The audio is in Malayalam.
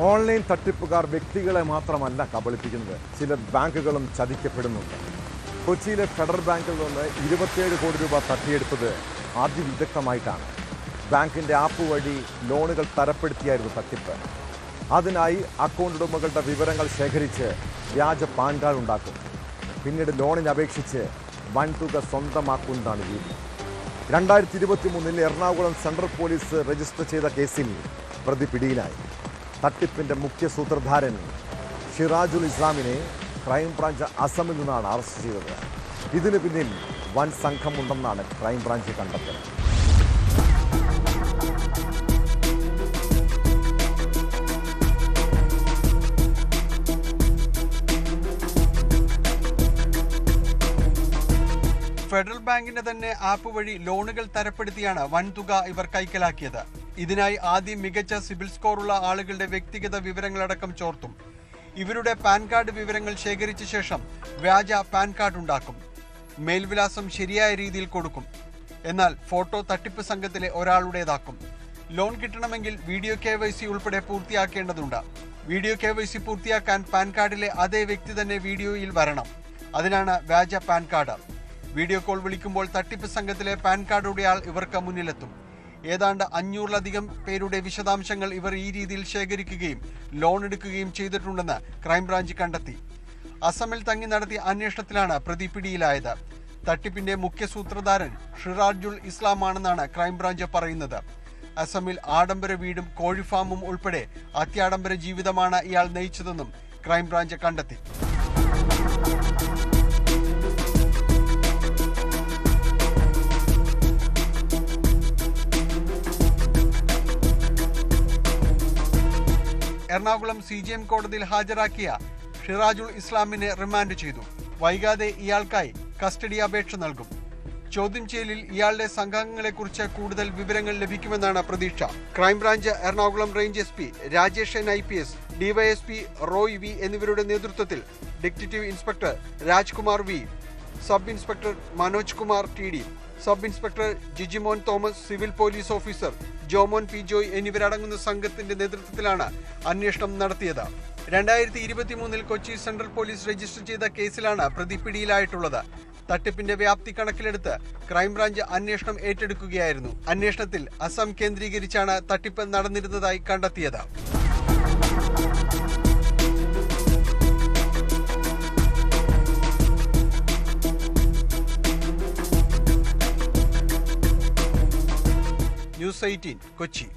ഓൺലൈൻ തട്ടിപ്പുകാർ വ്യക്തികളെ മാത്രമല്ല കബളിപ്പിക്കുന്നത്, ചില ബാങ്കുകളും ചതിക്കപ്പെടുന്നുണ്ട്. കൊച്ചിയിലെ ഫെഡറൽ ബാങ്കിൽ നിന്ന് 27 കോടി രൂപ തട്ടിയെടുത്തത് അതിവിദഗ്ധമായിട്ടാണ്. ബാങ്കിൻ്റെ ആപ്പ് വഴി ലോണുകൾ തരപ്പെടുത്തിയായിരുന്നു തട്ടിപ്പ്. അതിനായി അക്കൗണ്ട് ഉടമകളുടെ വിവരങ്ങൾ ശേഖരിച്ച് വ്യാജ പാൻ കാർഡ് ഉണ്ടാക്കും. പിന്നീട് ലോണിന് അപേക്ഷിച്ച് വൻതുക സ്വന്തമാക്കുന്നതാണ് രീതി. 2023 എറണാകുളം സെൻട്രൽ പോലീസ് രജിസ്റ്റർ ചെയ്ത കേസിൽ പ്രതി പിടിയിലായി. തട്ടിപ്പിൻ്റെ മുഖ്യ സൂത്രധാരൻ ഷിറാജുൽ ഇസ്ലാമിനെ ക്രൈംബ്രാഞ്ച് അസമിൽ നിന്നാണ് അറസ്റ്റ് ചെയ്തത്. ഇതിന് പിന്നിൽ വൻ സംഘമുണ്ടെന്നാണ് ക്രൈംബ്രാഞ്ച് കണ്ടെത്തൽ. ഫെഡറൽ ബാങ്കിന്റെ തന്നെ ആപ്പ് വഴി ലോണുകൾ തരപ്പെടുത്തിയാണ് വൻതുക ഇവർ കൈക്കലാക്കിയത്. ഇതിനായി ആദ്യം മികച്ച സിബിൽ സ്കോറുള്ള ആളുകളുടെ വ്യക്തിഗത വിവരങ്ങളടക്കം ചോർത്തും. ഇവരുടെ പാൻ കാർഡ് വിവരങ്ങൾ ശേഖരിച്ച ശേഷം വ്യാജ പാൻ കാർഡ് ഉണ്ടാക്കും. മേൽവിലാസം ശരിയായ രീതിയിൽ കൊടുക്കും. എന്നാൽ ഫോട്ടോ തട്ടിപ്പ് സംഘത്തിലെ ഒരാളുടേതാക്കും. ലോൺ കിട്ടണമെങ്കിൽ വീഡിയോ KYC ഉൾപ്പെടെ പൂർത്തിയാക്കേണ്ടതുണ്ട്. വീഡിയോ KYC പൂർത്തിയാക്കാൻ പാൻ കാർഡിലെ അതേ വ്യക്തി തന്നെ വീഡിയോയിൽ വരണം. അതിനാണ് വ്യാജ പാൻ കാർഡ്. വീഡിയോ കോൾ വിളിക്കുമ്പോൾ തട്ടിപ്പ് സംഘത്തിലെ പാൻ കാർഡുടെ ആൾ ഇവർക്ക് മുന്നിലെത്തും. ഏതാണ്ട് 500-ലധികം പേരുടെ വിശദാംശങ്ങൾ ഇവർ ഈ രീതിയിൽ ശേഖരിക്കുകയും ലോൺ എടുക്കുകയും ചെയ്തിട്ടുണ്ടെന്ന് ക്രൈംബ്രാഞ്ച് കണ്ടെത്തി. അസമിൽ തങ്ങി നടത്തിയ അന്വേഷണത്തിലാണ് പ്രതി പിടിയിലായത്. തട്ടിപ്പിന്റെ മുഖ്യ സൂത്രധാരൻ ഷിറാജുൽ ഇസ്ലാം ആണെന്നാണ് ക്രൈംബ്രാഞ്ച് പറയുന്നത്. അസമിൽ ആഡംബര വീടും കോഴിഫാമും ഉൾപ്പെടെ അത്യാഡംബര ജീവിതമാണ് ഇയാൾ നയിച്ചതെന്നും ക്രൈംബ്രാഞ്ച് കണ്ടെത്തി. എറണാകുളം CJM കോടതിയിൽ ഹാജരാക്കിയ ഷിറാജുൽ ഇസ്ലാമിനെ റിമാൻഡ് ചെയ്തു. വൈകാതെ ഇയാൾക്കായി കസ്റ്റഡി അപേക്ഷ നൽകും. ചോദ്യം ചെയ്യലിൽ ഇയാളുടെ സംഘങ്ങളെക്കുറിച്ച് കൂടുതൽ വിവരങ്ങൾ ലഭിക്കുമെന്നാണ് പ്രതീക്ഷ. Crime branch Ernakulam range SP Rajesh N IPS, DYSP Roy V എന്നിവരുടെ നേതൃത്വത്തിൽ detective inspector Rajkumar V, sub inspector Manoj Kumar TD, sub inspector Jijimon Thomas, civil police officer Jomon P Joy എന്നിവരടങ്ങുന്ന സംഘത്തിന്റെ നേതൃത്വത്തിലാണ് അന്വേഷണം നടത്തിയത്. 2023 കൊച്ചി സെൻട്രൽ പോലീസ് രജിസ്റ്റർ ചെയ്ത കേസിലാണ് പ്രതി പിടിയിലായിട്ടുള്ളത്. തട്ടിപ്പിന്റെ വ്യാപ്തി കണക്കിലെടുത്ത് ക്രൈംബ്രാഞ്ച് അന്വേഷണം ഏറ്റെടുക്കുകയായിരുന്നു. അന്വേഷണത്തിൽ അസം കേന്ദ്രീകരിച്ചാണ് തട്ടിപ്പ് നടന്നിരുന്നതായി കണ്ടെത്തിയത്. ന്യൂസ് 18 കൊച്ചി.